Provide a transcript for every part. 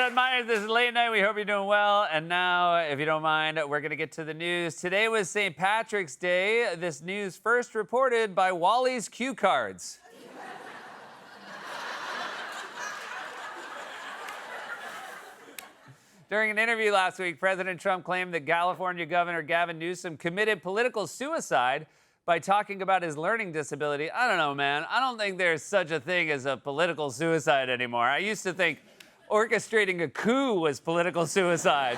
Seth Meyers. This is Late Night. We hope you're doing well. And now, if you don't mind, we're going to get to the news. Today was St. Patrick's Day. This news first reported by Wally's Cue Cards. During an interview last week, President Trump claimed that California Governor Gavin Newsom committed political suicide by talking about his learning disability. I don't know, man. I don't think there's such a thing as a political suicide anymore. I used to think orchestrating a coup was political suicide.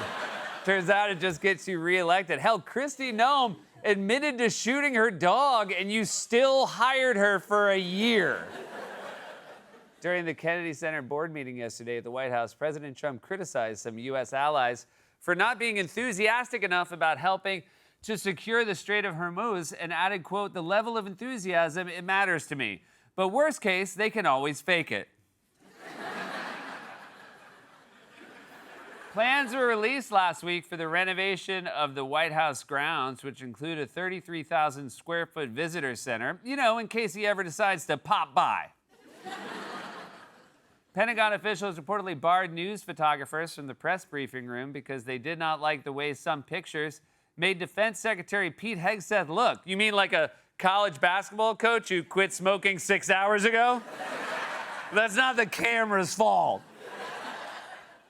Turns out it just gets you reelected. Hell, Kristi Noem admitted to shooting her dog, and you still hired her for a year. During the Kennedy Center board meeting yesterday at the White House, President Trump criticized some U.S. allies for not being enthusiastic enough about helping to secure the Strait of Hormuz and added, quote, "The level of enthusiasm, it matters to me. But worst case, they can always fake it." Plans were released last week for the renovation of the White House grounds, which include a 33,000 square foot visitor center, you know, in case he ever decides to pop by. Pentagon officials reportedly barred news photographers from the press briefing room because they did not like the way some pictures made Defense Secretary Pete Hegseth look. You mean like a college basketball coach who quit smoking 6 hours ago? That's not the camera's fault.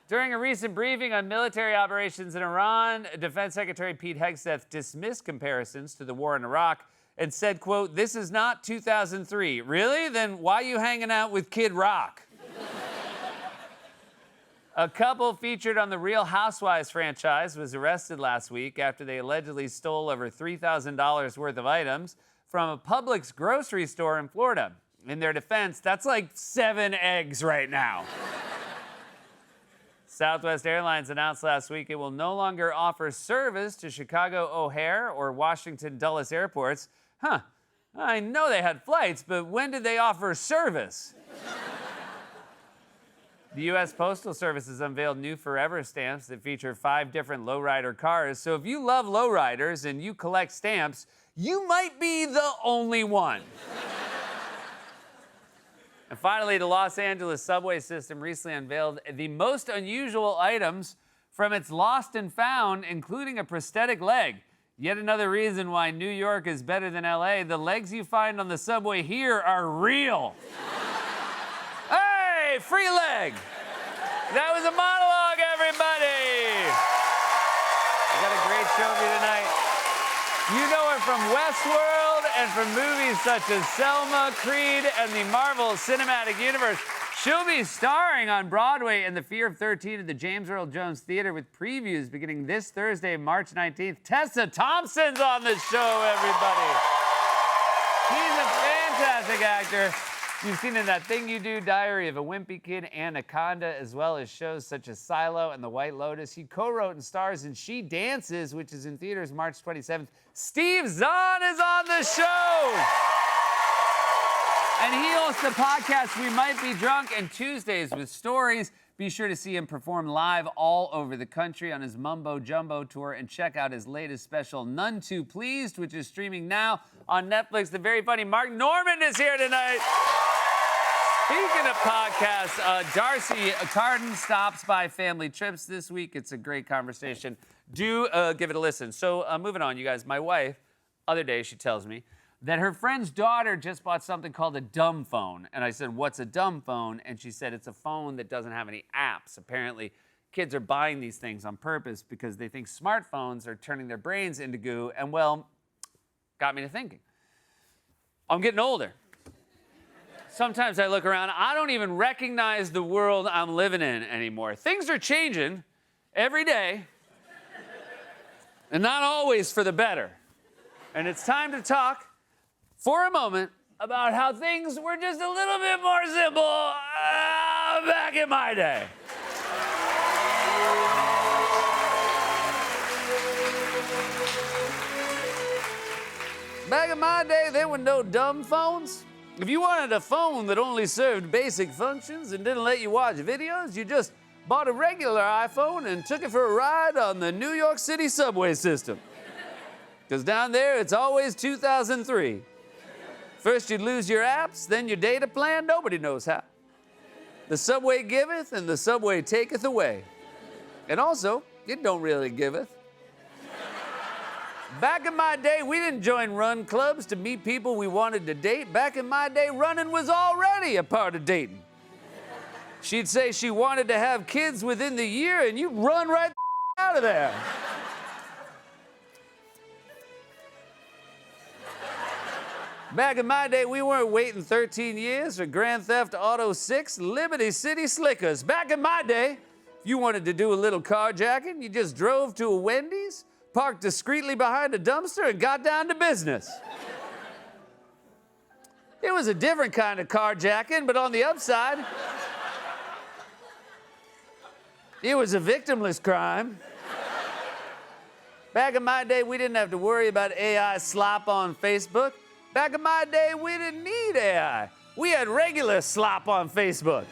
During a recent briefing on military operations in Iran, Defense Secretary Pete Hegseth dismissed comparisons to the war in Iraq and said, quote, "This is not 2003. Really? Then why are you hanging out with Kid Rock?" A couple featured on the Real Housewives franchise was arrested last week after they allegedly stole over $3,000 worth of items from a Publix grocery store in Florida. In their defense, that's like 7 eggs right now. Southwest Airlines announced last week it will no longer offer service to Chicago O'Hare or Washington Dulles airports. I know they had flights, but when did they offer service? The U.S. Postal Service has unveiled new Forever stamps that feature 5 different lowrider cars. So if you love lowriders and you collect stamps, you might be the only one. And finally, the Los Angeles subway system recently unveiled the most unusual items from its lost and found, including a prosthetic leg. Yet another reason why New York is better than L.A. The legs you find on the subway here are real. Hey, free leg. That was a monologue, everybody. We got a great show for you tonight. You know her from Westworld and from movies such as Selma, Creed, and the Marvel Cinematic Universe. She'll be starring on Broadway in The Fear of 13 at the James Earl Jones Theater with previews beginning this Thursday, March 19th. Tessa Thompson's on the show, everybody. He's a fantastic actor. You've seen in That Thing You Do, Diary of a Wimpy Kid, Anaconda, as well as shows such as Silo and The White Lotus. He co-wrote and stars in She Dances, which is in theaters March 27th. Steve Zahn is on the show! And he hosts the podcast We Might Be Drunk and Tuesdays with Stories. Be sure to see him perform live all over the country on his Mumbo Jumbo tour and check out his latest special, None Too Pleased, which is streaming now on Netflix. The very funny Mark Norman is here tonight. Speaking of podcasts, Darcy Carden stops by Family Trips this week. It's a great conversation. Do give it a listen. So moving on, you guys. My wife, other day, she tells me that her friend's daughter just bought something called a dumb phone. And I said, "What's a dumb phone?" And she said, "It's a phone that doesn't have any apps." Apparently, kids are buying these things on purpose because they think smartphones are turning their brains into goo. And, well, got me to thinking. I'm getting older. Sometimes I look around, I don't even recognize the world I'm living in anymore. Things are changing every day, and not always for the better. And it's time to talk for a moment about how things were just a little bit more simple back in my day. Back in my day, there were no dumb phones. If you wanted a phone that only served basic functions and didn't let you watch videos, you just bought a regular iPhone and took it for a ride on the New York City subway system. Because down there, it's always 2003. First you'd lose your apps, then your data plan, nobody knows how. The subway giveth and the subway taketh away. And also, it don't really giveth. Back in my day, we didn't join run clubs to meet people we wanted to date. Back in my day, running was already a part of dating. She'd say she wanted to have kids within the year, and you'd run right out of there. Back in my day, we weren't waiting 13 years for Grand Theft Auto 6 Liberty City Slickers. Back in my day, if you wanted to do a little carjacking, you just drove to a Wendy's, parked discreetly behind a dumpster, and got down to business. It was a different kind of carjacking, but on the upside, it was a victimless crime. Back in my day, we didn't have to worry about AI slop on Facebook. Back in my day, we didn't need AI. We had regular slop on Facebook.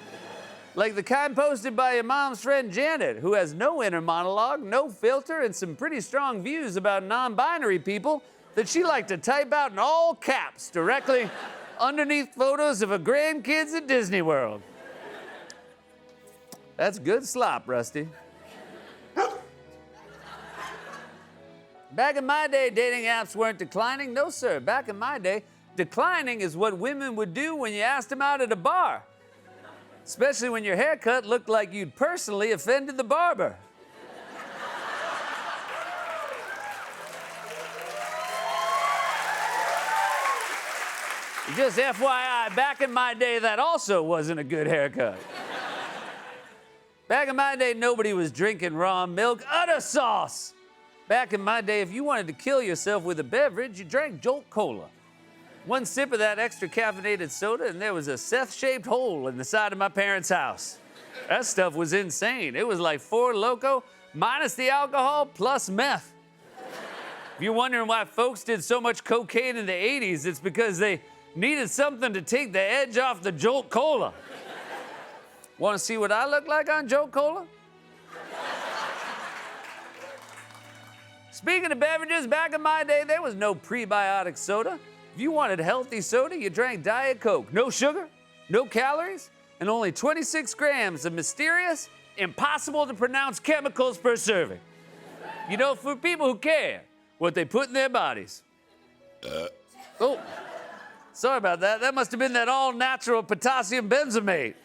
Like the kind posted by your mom's friend Janet, who has no inner monologue, no filter, and some pretty strong views about non-binary people that she liked to type out in all caps directly underneath photos of her grandkids at Disney World. That's good slop, Rusty. Back in my day, dating apps weren't declining. No, sir. Back in my day, declining is what women would do when you asked them out at a bar. Especially when your haircut looked like you'd personally offended the barber. Just FYI, back in my day, that also wasn't a good haircut. Back in my day, nobody was drinking raw milk, udder sauce. Back in my day, if you wanted to kill yourself with a beverage, you drank Jolt Cola. One sip of that extra caffeinated soda, and there was a Seth-shaped hole in the side of my parents' house. That stuff was insane. It was like Four Loko minus the alcohol plus meth. If you're wondering why folks did so much cocaine in the 80s, it's because they needed something to take the edge off the Jolt Cola. Want to see what I look like on Jolt Cola? Speaking of beverages, back in my day, there was no prebiotic soda. If you wanted healthy soda, you drank Diet Coke. No sugar, no calories, and only 26 grams of mysterious, impossible to pronounce chemicals per serving. You know, for people who care what they put in their bodies. Oh, sorry about that. That must have been that all-natural potassium benzamate.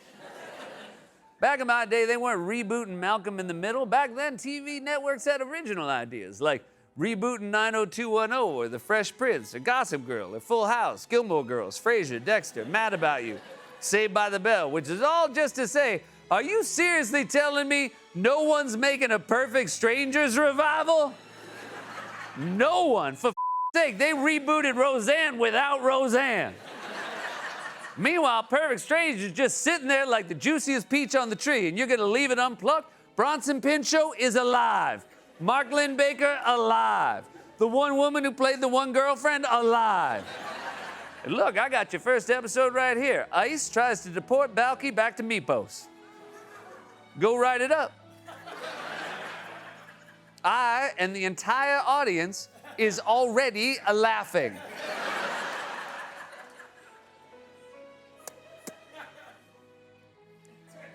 Back in my day, they weren't rebooting Malcolm in the Middle. Back then, TV networks had original ideas, like rebooting 90210, or The Fresh Prince, or Gossip Girl, or Full House, Gilmore Girls, Frasier, Dexter, Mad About You, Saved by the Bell, which is all just to say, are you seriously telling me no one's making a Perfect Strangers revival? No one. For sake, they rebooted Roseanne without Roseanne. Meanwhile, Perfect Strangers is just sitting there like the juiciest peach on the tree, and you're gonna leave it unplucked? Bronson Pinchot is alive. Mark Lynn Baker, alive. The one woman who played the one girlfriend, alive. And look, I got your first episode right here. ICE tries to deport Balky back to Mypos. Go write it up. I and the entire audience is already laughing.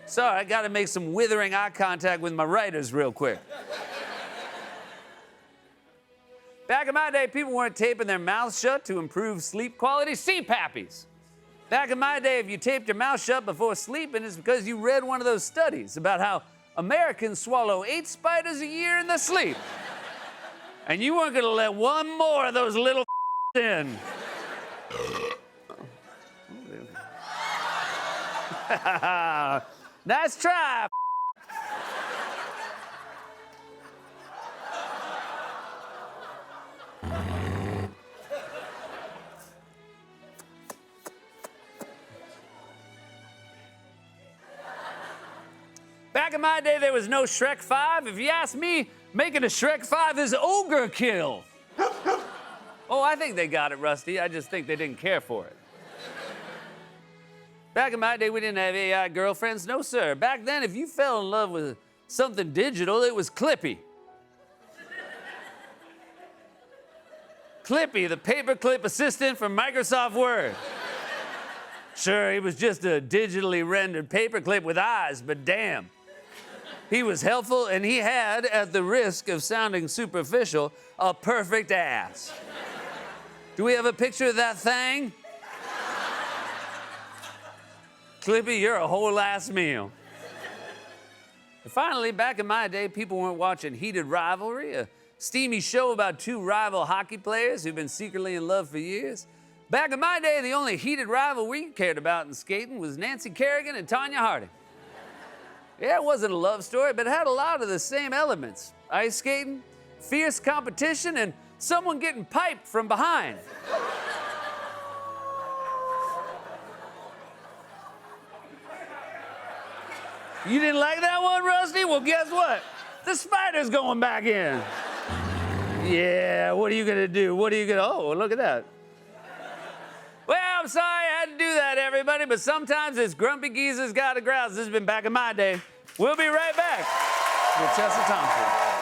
Sorry, I gotta make some withering eye contact with my writers real quick. Back in my day, people weren't taping their mouths shut to improve sleep quality. CPAPpies. Back in my day, if you taped your mouth shut before sleeping, it's because you read one of those studies about how Americans swallow 8 spiders a year in their sleep. And you weren't gonna let one more of those little in. Nice try. Back in my day, there was no Shrek 5. If you ask me, making a Shrek 5 is ogre kill. Oh, I think they got it, Rusty. I just think they didn't care for it. Back in my day, we didn't have AI girlfriends. No, sir. Back then, if you fell in love with something digital, it was Clippy. Clippy, the paperclip assistant from Microsoft Word. Sure, he was just a digitally rendered paperclip with eyes, but damn. He was helpful, and he had, at the risk of sounding superficial, a perfect ass. Do we have a picture of that thing? Clippy, you're a whole ass meal. And finally, back in my day, people weren't watching Heated Rivalry, a steamy show about two rival hockey players who've been secretly in love for years. Back in my day, the only heated rival we cared about in skating was Nancy Kerrigan and Tanya Harding. Yeah, it wasn't a love story, but it had a lot of the same elements. Ice skating, fierce competition, and someone getting piped from behind. You didn't like that one, Rusty? Well, guess what? The spider's going back in. Yeah, what are you gonna do? What are you gonna... Oh, look at that. Well, I'm sorry I had to do that, everybody, but sometimes this grumpy geezer's got a grouse. This has been Back in My Day. We'll be right back with Tessa Thompson.